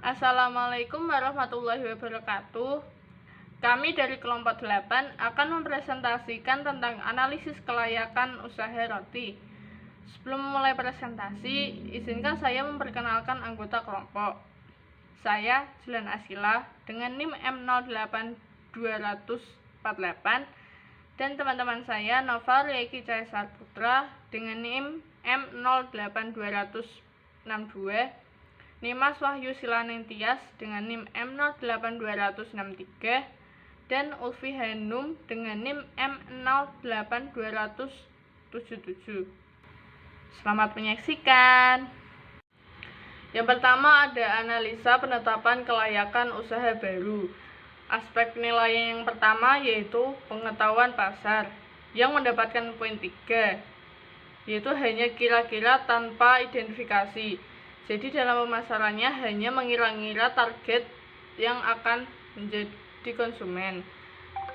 Assalamualaikum warahmatullahi wabarakatuh. Kami dari kelompok 8 akan mempresentasikan tentang analisis kelayakan usaha roti. Sebelum memulai presentasi, izinkan saya memperkenalkan anggota kelompok. Saya Julian Asila dengan NIM M08248 dan teman-teman saya Nova Reiki Caesar Putra dengan NIM M08262, Nimas Wahyu Silaning Tias dengan NIM M08263 dan Ulfi Hanum dengan NIM M08277. Selamat menyaksikan. Yang pertama ada analisa penetapan kelayakan usaha baru. Aspek penilaian yang pertama yaitu pengetahuan pasar yang mendapatkan poin 3, yaitu hanya kira-kira tanpa identifikasi. Jadi dalam pemasarannya hanya mengira-ngira target yang akan menjadi konsumen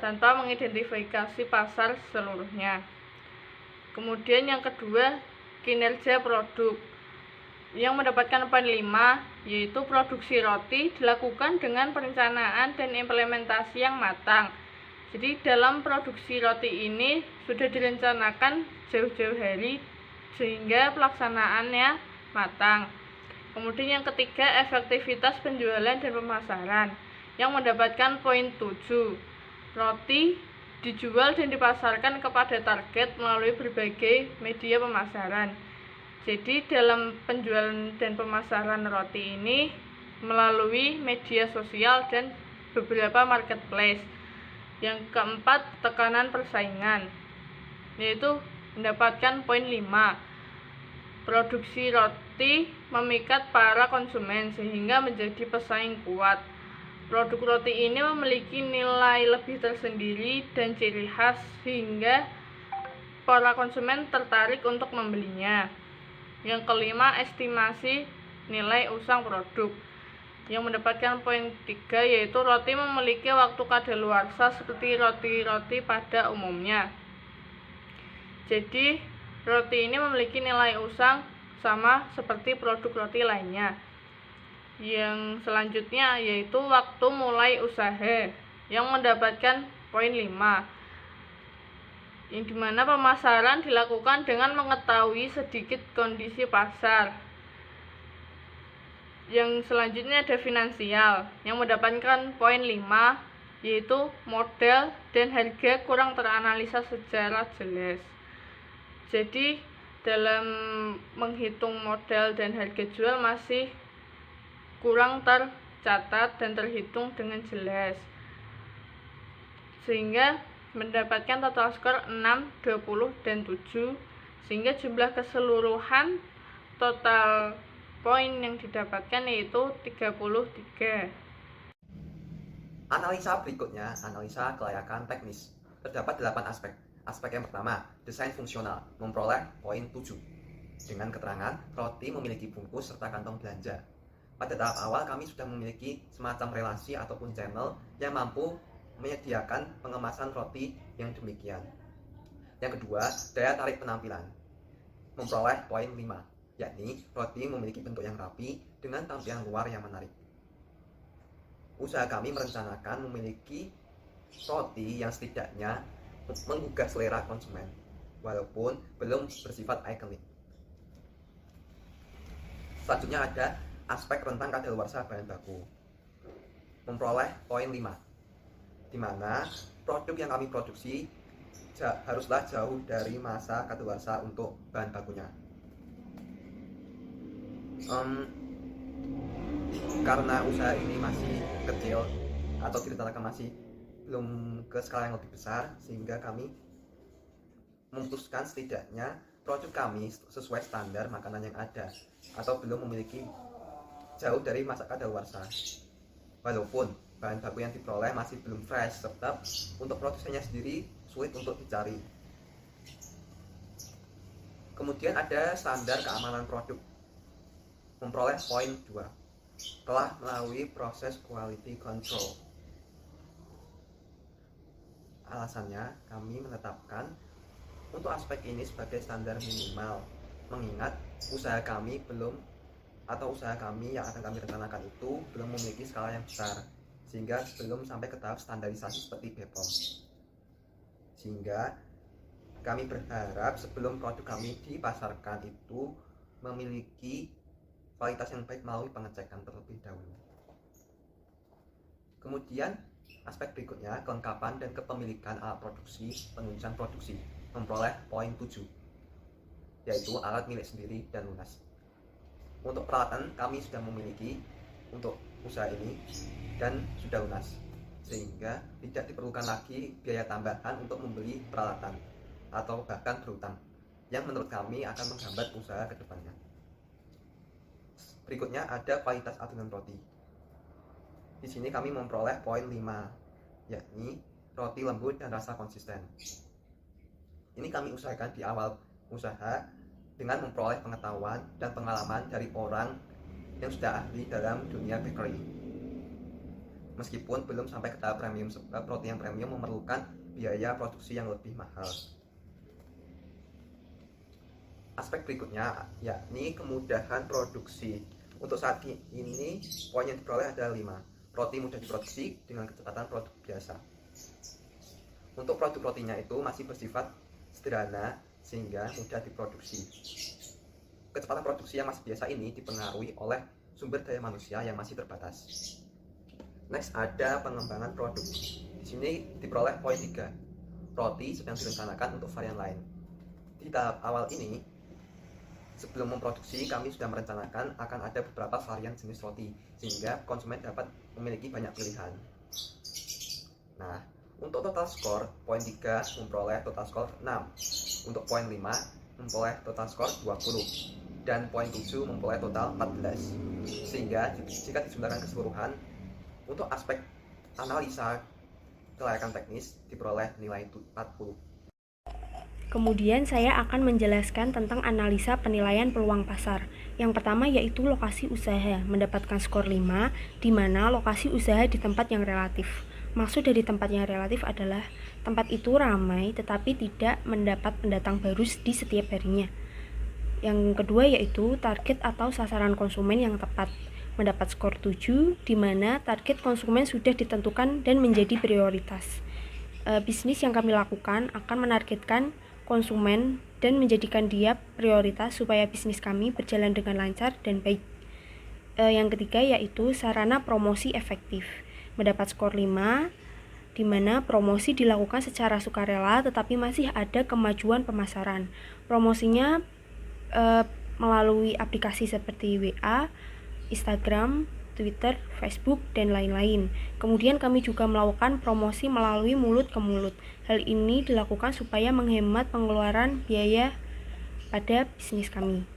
tanpa mengidentifikasi pasar seluruhnya. Kemudian yang kedua, kinerja produk yang mendapatkan poin 5, yaitu produksi roti dilakukan dengan perencanaan dan implementasi yang matang. Jadi dalam produksi roti ini sudah direncanakan jauh-jauh hari sehingga pelaksanaannya matang. Kemudian yang ketiga, efektivitas penjualan dan pemasaran yang mendapatkan poin 7. Roti dijual dan dipasarkan kepada target melalui berbagai media pemasaran. Jadi dalam penjualan dan pemasaran roti ini melalui media sosial dan beberapa marketplace. Yang keempat, tekanan persaingan, yaitu mendapatkan poin 5. Produksi roti memikat para konsumen sehingga menjadi pesaing kuat. Produk roti ini memiliki nilai lebih tersendiri dan ciri khas sehingga para konsumen tertarik untuk membelinya. Yang kelima, estimasi nilai usang produk yang mendapatkan poin 3, yaitu roti memiliki waktu kadaluarsa seperti roti-roti pada umumnya. Jadi roti ini memiliki nilai usang sama seperti produk roti lainnya. Yang selanjutnya yaitu waktu mulai usaha yang mendapatkan poin 5, yang dimana pemasaran dilakukan dengan mengetahui sedikit kondisi pasar. Yang selanjutnya ada finansial yang mendapatkan poin 5, yaitu modal dan harga kurang teranalisa secara jelas. Jadi dalam menghitung modal dan harga jual masih kurang tercatat dan terhitung dengan jelas, sehingga mendapatkan total skor 6, 20, dan 7, sehingga jumlah keseluruhan total poin yang didapatkan yaitu 33. Analisa berikutnya, analisa kelayakan teknis. Terdapat 8 aspek. Aspek yang pertama, desain fungsional, memperoleh poin 7. Dengan keterangan, roti memiliki bungkus serta kantong belanja. Pada tahap awal kami sudah memiliki semacam relasi ataupun channel yang mampu menyediakan pengemasan roti yang demikian. Yang kedua, daya tarik penampilan, memperoleh poin 5, yakni roti memiliki bentuk yang rapi dengan tampilan luar yang menarik. Usaha kami merencanakan memiliki roti yang setidaknya menggugah selera konsumen, walaupun belum bersifat ikonik. Selanjutnya ada aspek rentang kadaluarsa bahan baku, memperoleh poin 5, di mana produk yang kami produksi haruslah jauh dari masa kadaluarsa untuk bahan bakunya. Karena usaha ini masih kecil atau direncanakan masih belum ke skala yang lebih besar, sehingga kami memutuskan setidaknya produk kami sesuai standar makanan yang ada atau belum memiliki jauh dari masa kadaluarsa, walaupun bahan baku yang diperoleh masih belum fresh, serta untuk produksinya sendiri sulit untuk dicari. Kemudian ada standar keamanan produk, memperoleh poin 2, telah melalui proses quality control. Alasannya kami menetapkan untuk aspek ini sebagai standar minimal, mengingat usaha kami belum atau usaha kami yang akan kami rencanakan itu belum memiliki skala yang besar, sehingga belum sampai ke tahap standarisasi seperti BPOM. Sehingga kami berharap sebelum produk kami dipasarkan itu memiliki kualitas yang baik melalui pengecekan terlebih dahulu. Kemudian aspek berikutnya, kelengkapan dan kepemilikan alat produksi, penunjang produksi, memperoleh poin 7, yaitu alat milik sendiri dan lunas. Untuk peralatan kami sudah memiliki untuk usaha ini dan sudah lunas, sehingga tidak diperlukan lagi biaya tambahan untuk membeli peralatan atau bahkan berhutang, yang menurut kami akan menghambat usaha ke depannya. Berikutnya ada kualitas adonan roti. Di sini kami memperoleh poin 5, yakni roti lembut dan rasa konsisten. Ini kami usahakan di awal usaha dengan memperoleh pengetahuan dan pengalaman dari orang yang sudah ahli dalam dunia bakery. Meskipun belum sampai ke tahap premium, sebab roti yang premium memerlukan biaya produksi yang lebih mahal. Aspek berikutnya yakni kemudahan produksi. Untuk saat ini poin yang diperoleh adalah 5. Roti mudah diproduksi dengan kecepatan produk biasa. Untuk produk rotinya itu masih bersifat sederhana sehingga mudah diproduksi. Kecepatan produksi yang masih biasa ini dipengaruhi oleh sumber daya manusia yang masih terbatas. Next ada pengembangan produk. Di sini diperoleh poin 3. Roti sedang direncanakan untuk varian lain. Di tahap awal ini, sebelum memproduksi, kami sudah merencanakan akan ada beberapa varian jenis roti, sehingga konsumen dapat memiliki banyak pilihan. Nah, untuk total skor, poin 3 memperoleh total skor 6. Untuk poin 5 memperoleh total skor 20. Dan poin 7 memperoleh total 14. Sehingga jika dijumlahkan keseluruhan, untuk aspek analisa kelayakan teknis diperoleh nilai 40. Kemudian saya akan menjelaskan tentang analisa penilaian peluang pasar. Yang pertama yaitu lokasi usaha, mendapatkan skor 5, di mana lokasi usaha di tempat yang relatif. Maksud dari tempat yang relatif adalah tempat itu ramai tetapi tidak mendapat pendatang baru di setiap harinya. Yang kedua yaitu target atau sasaran konsumen yang tepat, mendapat skor 7, di mana target konsumen sudah ditentukan dan menjadi prioritas. Bisnis yang kami lakukan akan menargetkan konsumen dan menjadikan dia prioritas supaya bisnis kami berjalan dengan lancar dan baik. Yang ketiga yaitu sarana promosi efektif, mendapat skor 5, di mana promosi dilakukan secara sukarela tetapi masih ada kemajuan pemasaran. Promosinya melalui aplikasi seperti WA, Instagram, Twitter, Facebook, dan lain-lain. Kemudian kami juga melakukan promosi melalui mulut ke mulut. Hal ini dilakukan supaya menghemat pengeluaran biaya pada bisnis kami.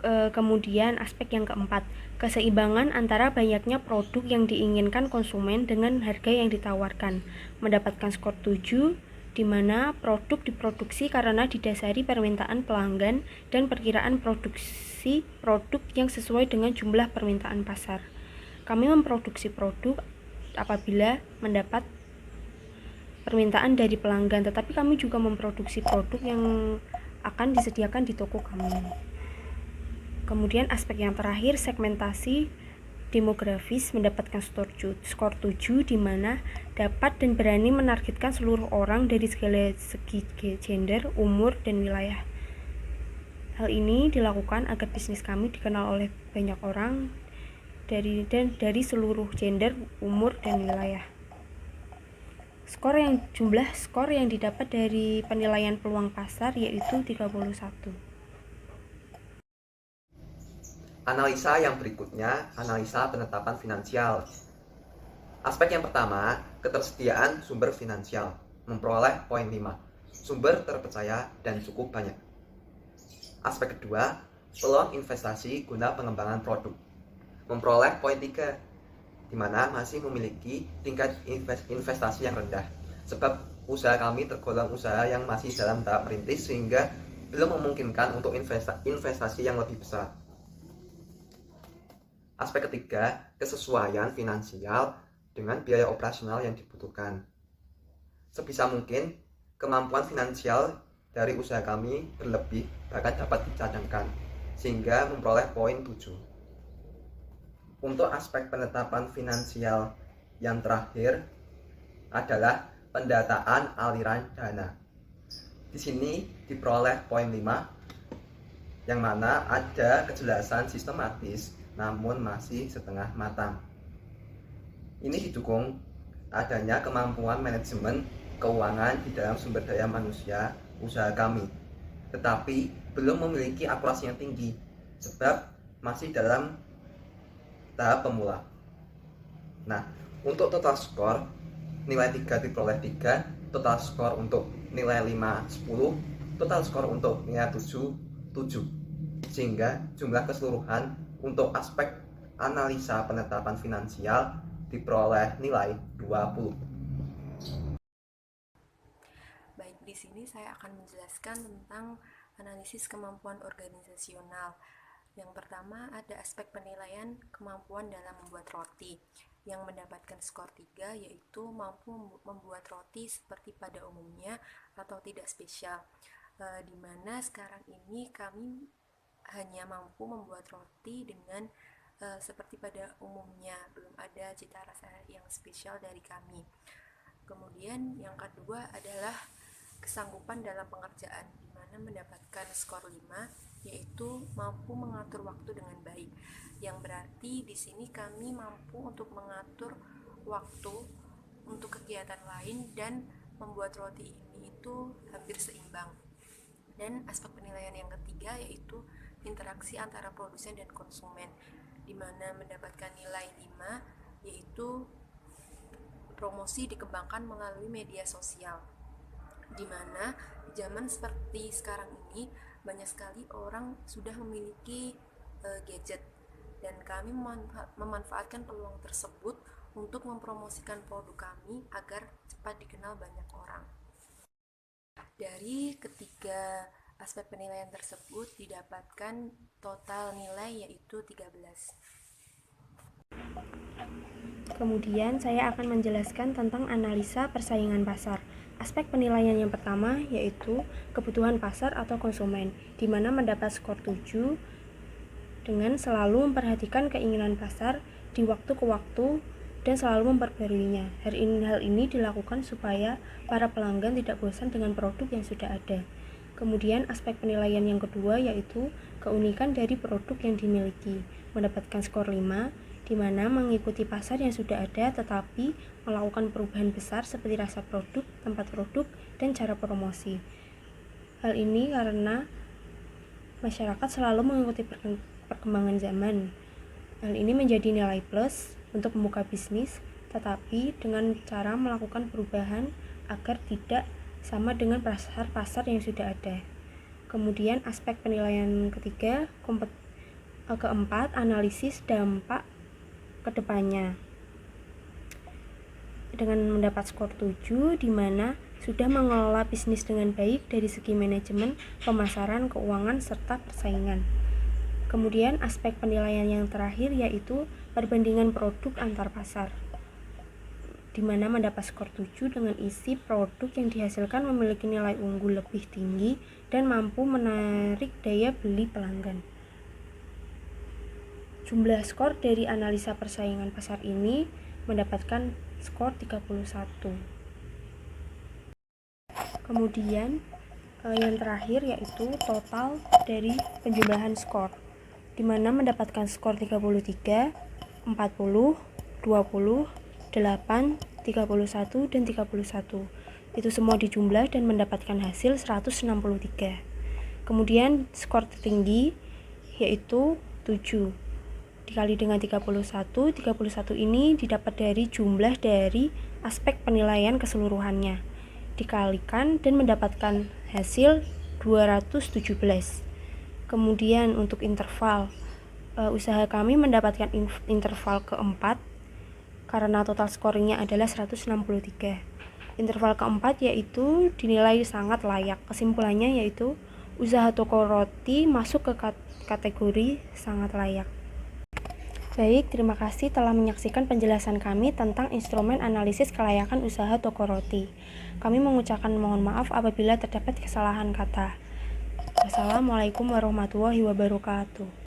Kemudian aspek yang keempat, keseimbangan antara banyaknya produk yang diinginkan konsumen dengan harga yang ditawarkan, mendapatkan skor 7, di mana produk diproduksi karena didasari permintaan pelanggan dan perkiraan produksi produk yang sesuai dengan jumlah permintaan pasar. Kami memproduksi produk apabila mendapat permintaan dari pelanggan, tetapi kami juga memproduksi produk yang akan disediakan di toko kami. Kemudian aspek yang terakhir, segmentasi demografis, mendapatkan skor 7, di mana dapat dan berani menargetkan seluruh orang dari segala segi gender, umur, dan wilayah. Hal ini dilakukan agar bisnis kami dikenal oleh banyak orang dari seluruh gender, umur, dan wilayah. Jumlah skor yang didapat dari penilaian peluang pasar yaitu 31. Analisa yang berikutnya, analisa penetapan finansial. Aspek yang pertama, ketersediaan sumber finansial, memperoleh poin 5. Sumber terpercaya dan cukup banyak. Aspek kedua, peluang investasi guna pengembangan produk, memperoleh poin 3, di mana masih memiliki tingkat investasi yang rendah, sebab usaha kami tergolong usaha yang masih dalam tahap merintis sehingga belum memungkinkan untuk investasi yang lebih besar. Aspek ketiga, kesesuaian finansial dengan biaya operasional yang dibutuhkan. Sebisa mungkin, kemampuan finansial dari usaha kami berlebih bahkan dapat dicadangkan, sehingga memperoleh poin 7. Untuk aspek penetapan finansial yang terakhir adalah pendataan aliran dana. Di sini diperoleh poin 5, yang mana ada kejelasan sistematis namun masih setengah matang. Ini didukung adanya kemampuan manajemen keuangan di dalam sumber daya manusia usaha kami, tetapi belum memiliki akurasi yang tinggi sebab masih dalam tahap pemula. Nah, untuk total skor, nilai 3 diperoleh 3, total skor untuk nilai 5, 10, total skor untuk nilai 7, 7. Sehingga jumlah keseluruhan untuk aspek analisa penetapan finansial diperoleh nilai 20. Baik, di sini saya akan menjelaskan tentang analisis kemampuan organisasional. Yang pertama ada aspek penilaian kemampuan dalam membuat roti, yang mendapatkan skor 3 yaitu mampu membuat roti seperti pada umumnya atau tidak spesial, di mana sekarang ini kami hanya mampu membuat roti dengan seperti pada umumnya, belum ada cita rasa yang spesial dari kami. Kemudian yang kedua adalah kesanggupan dalam pengerjaan, di mana mendapatkan skor 5 yaitu mampu mengatur waktu dengan baik, yang berarti di sini kami mampu untuk mengatur waktu untuk kegiatan lain dan membuat roti ini itu hampir seimbang. Dan aspek penilaian yang ketiga yaitu interaksi antara produsen dan konsumen, di mana mendapatkan nilai 5 yaitu promosi dikembangkan melalui media sosial, di mana zaman seperti sekarang ini banyak sekali orang sudah memiliki gadget, dan kami memanfaatkan peluang tersebut untuk mempromosikan produk kami agar cepat dikenal banyak orang. Dari ketiga aspek penilaian tersebut didapatkan total nilai yaitu 13. Kemudian saya akan menjelaskan tentang analisa persaingan pasar. Aspek penilaian yang pertama yaitu kebutuhan pasar atau konsumen, di mana mendapat skor 7 dengan selalu memperhatikan keinginan pasar di waktu ke waktu dan selalu memperbaruinya. Hal ini dilakukan supaya para pelanggan tidak bosan dengan produk yang sudah ada. Kemudian aspek penilaian yang kedua yaitu keunikan dari produk yang dimiliki, mendapatkan skor 5, di mana mengikuti pasar yang sudah ada tetapi melakukan perubahan besar seperti rasa produk, tempat produk, dan cara promosi. Hal ini karena masyarakat selalu mengikuti perkembangan zaman. Hal ini menjadi nilai plus untuk membuka bisnis, tetapi dengan cara melakukan perubahan agar tidak sama dengan pasar-pasar yang sudah ada. Kemudian aspek penilaian ketiga, keempat, analisis dampak kedepannya, dengan mendapat skor 7, di mana sudah mengelola bisnis dengan baik dari segi manajemen, pemasaran, keuangan, serta persaingan. Kemudian aspek penilaian yang terakhir yaitu perbandingan produk antar pasar, di mana mendapat skor 7 dengan isi produk yang dihasilkan memiliki nilai unggul lebih tinggi dan mampu menarik daya beli pelanggan. Jumlah skor dari analisa persaingan pasar ini mendapatkan skor 31. Kemudian yang terakhir yaitu total dari penjumlahan skor, di mana mendapatkan skor 33, 40, 20, 8, 31, dan 31. Itu semua dijumlah dan mendapatkan hasil 163. Kemudian skor tertinggi yaitu 7 dikali dengan 31 ini didapat dari jumlah dari aspek penilaian keseluruhannya, dikalikan dan mendapatkan hasil 217. Kemudian untuk interval, usaha kami mendapatkan interval keempat karena total scoringnya adalah 163. Interval keempat yaitu dinilai sangat layak. Kesimpulannya yaitu usaha toko roti masuk ke kategori sangat layak. Baik, terima kasih telah menyaksikan penjelasan kami tentang instrumen analisis kelayakan usaha toko roti. Kami mengucapkan mohon maaf apabila terdapat kesalahan kata. Wassalamualaikum warahmatullahi wabarakatuh.